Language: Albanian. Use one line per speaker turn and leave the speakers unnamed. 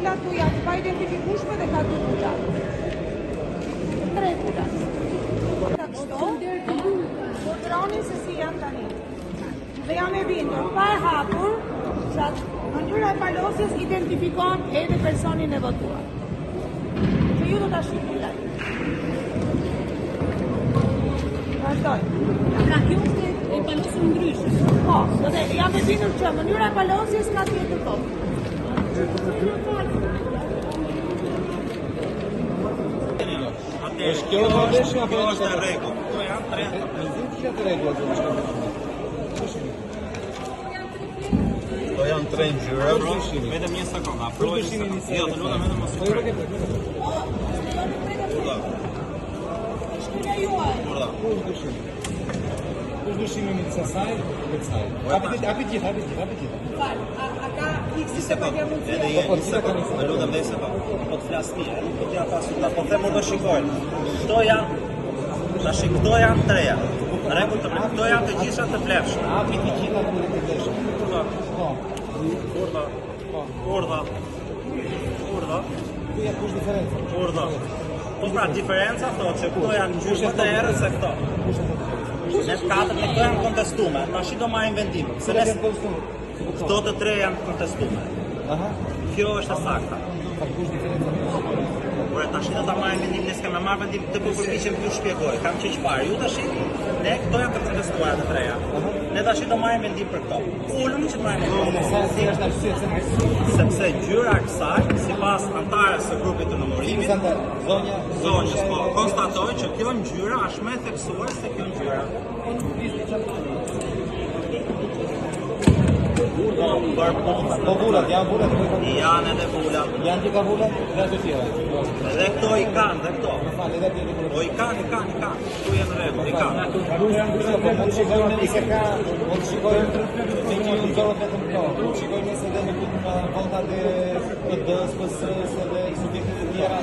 rregulla tu janë pa identifikueshme dhe ka 2 pulla. 3 pulla. Kontrolin se si janë tani. Dhe janë e bindur pa e hapur, që mënyra e palosjes identifikon edhe personin e votuar. Që ju do ta shihni live. Vazhdoj.
Pra kjo është e palosur ndryshe.
Po, dhe jam e bindur që mënyra e palosjes ka tjetër kohë.
Kjo është e rregull. Këto janë 3. Këto janë 3 ngjyra. Vetëm një sekond, afroj. Jo, të lutem vetëm mos u prek.
Kush dëshimin e sasaj dhe kësaj. Hapi gjithë.
Fal, a ka x se pa dia mundësi.
Edhe një sekond, të lutem dhe se po të flas mirë, nuk po t'ja pasur, po them do shikojnë. Këto janë këto janë 3. Në rregull të këto janë të gjitha të vlefshme.
Hapi të gjitha të vlefshme.
Urdha.
Kush diferenca?
Urdha. Po pra diferenca thotë që këto janë ngjyrë më të errët se këto. Ne 4 këto janë kontestume, tash do marrim vendim. Se ne këto të 3 janë kontestume. Kjo është e sakta.
Kush diferenca?
Por tash do ta marrim vendim, ne s'kemë marrë vendim të përpiqem t'ju shpjegoj. Kam që çfarë. Ju tash ne këto janë të kontestuara të 3-ja. Ne tash do marrim vendim për këto. Ulëm që të marrim vendim.
Si është arsye
Sepse ngjyra e kësaj, sipas antarës së grupit të numërimit, zonjës po konstatoi që kjo ngjyra është më e theksuar se kjo ngjyra.
Po bulat, janë bulat.
Janë edhe bulat.
Janë të ka bulat dhe të tjera.
Edhe këto i kanë, dhe këto. Po i kanë. Këtu janë në rregull, i kanë.
Mund të shikojmë nëse ka, mund të shikojmë se një zorët vetëm këto. Mund të shikojmë nëse dhe në vondat e PD-s, PS-s edhe i subjektit të tjera.